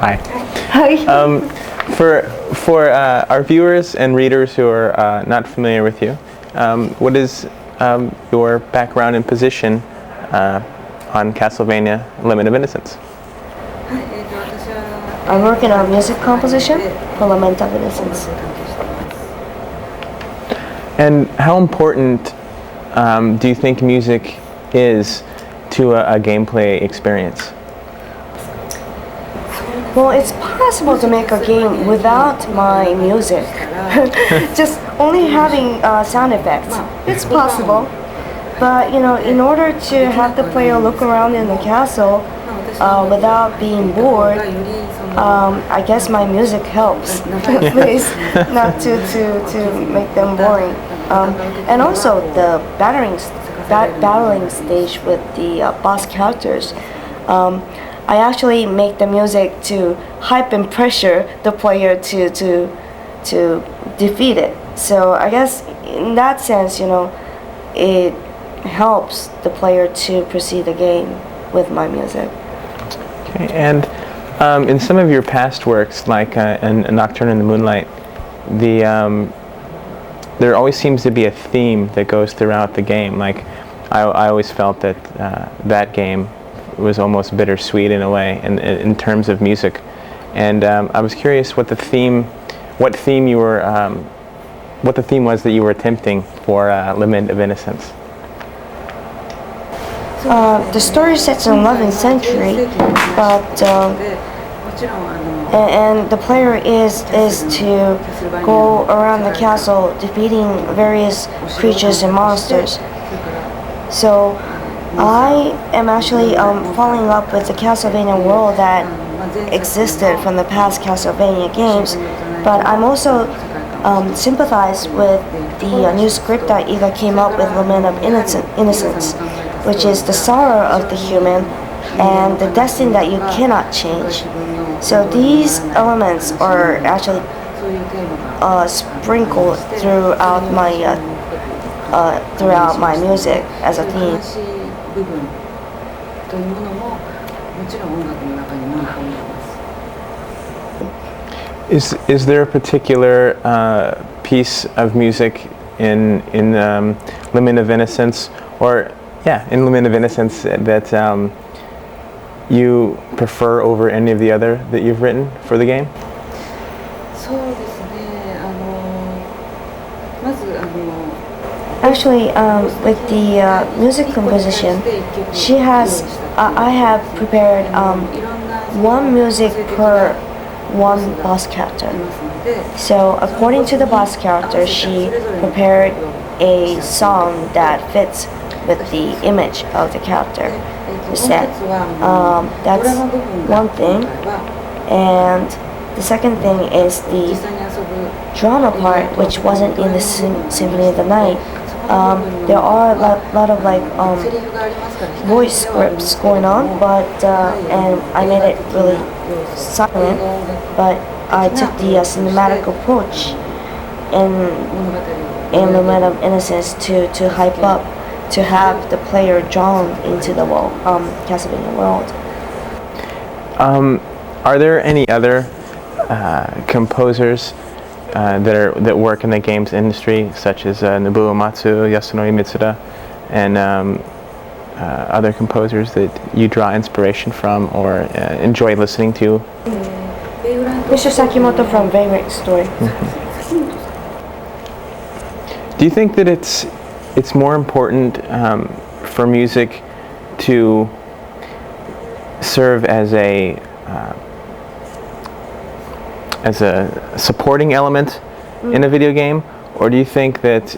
Hi. Hi. For our viewers and readers who are not familiar with you, what is your background and position on Castlevania: Limit of Innocence? I'm working on music composition for Lament of Innocence. And how important do you think music is to a gameplay experience? Well, it's possible to make a game without my music. Just only having sound effects. It's possible. But, in order to have the player look around in the castle without being bored, I guess my music helps. At least not to make them boring. And also the battling stage with the boss characters. I actually make the music to hype and pressure the player to defeat it. So I guess in that sense, it helps the player to proceed the game with my music. Okay, and in some of your past works, like in Nocturne in the Moonlight, there always seems to be a theme that goes throughout the game. Like I always felt that that game was almost bittersweet in a way, in terms of music. And I was curious what the theme was that you were attempting for Limit of Innocence. The story sets in 11th century, but and the player is to go around the castle defeating various creatures and monsters. So I am actually following up with the Castlevania world that existed from the past Castlevania games, but I'm also sympathize with the new script that Iga came up with, Lament of Innocence, which is the sorrow of the human and the destiny that you cannot change. So these elements are actually sprinkled throughout my music as a theme. Is there a particular piece of music in Limit of Innocence, or in Limit of Innocence that you prefer over any of the other that you've written for the game? Actually, with the music composition, I have prepared one music per one boss character. So according to the boss character, she prepared a song that fits with the image of the character. That's one thing. And the second thing is the drama part, which wasn't in the Symphony of the Night. There are a lot of voice scripts going on, but and I made it really silent, but I took the cinematic approach in Lament of Innocence to hype up, to have the player drawn into the world, Castlevania world. Are there any other composers that work in the games industry, such as Nobuo Matsu, Yasunori Mitsuda, and other composers that you draw inspiration from or enjoy listening to? Mr. Sakimoto from Vagrant Story. Do you think that it's more important for music to serve as a supporting element in a video game, or do you think that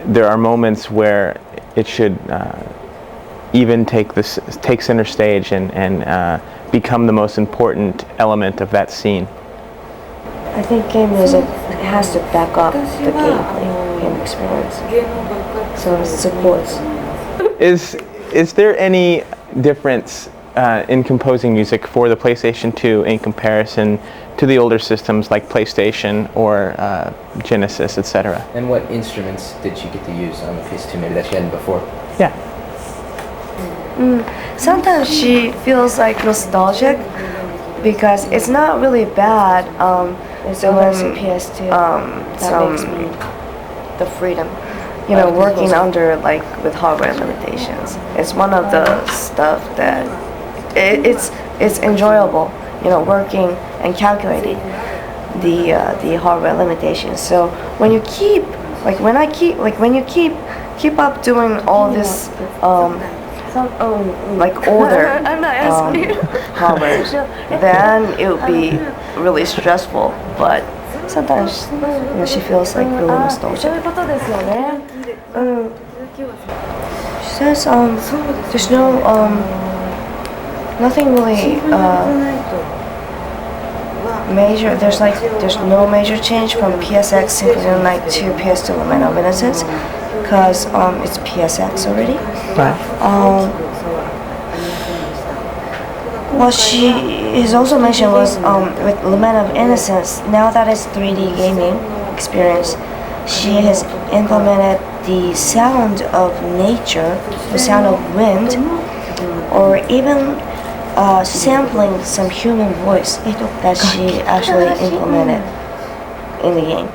there are moments where it should even take center stage and become the most important element of that scene? I think game music has to back up the gameplay, game experience, so it supports. Is there any difference in composing music for the PlayStation 2 in comparison to the older systems like PlayStation or Genesis, etc.? And what instruments did you get to use on the PS2 maybe that you hadn't before? Yeah. Sometimes she feels like nostalgic because it's not really bad. So when PS2, some the freedom, working under like with hardware limitations. It's one of the stuff that it's enjoyable, working and calculating the hardware limitations. So when you keep keep up doing all this like older hardware, then it would be really stressful. But sometimes she feels like really nostalgic. She says there's no nothing really major. There's no major change from PSX Symphony Night to PS2 Lament of Innocence because it's PSX already. Right. What she has also mentioned was with Lament of Innocence, now that it's 3D gaming experience, she has implemented the sound of nature, the sound of wind, or even sampling some human voice that she actually implemented in the game.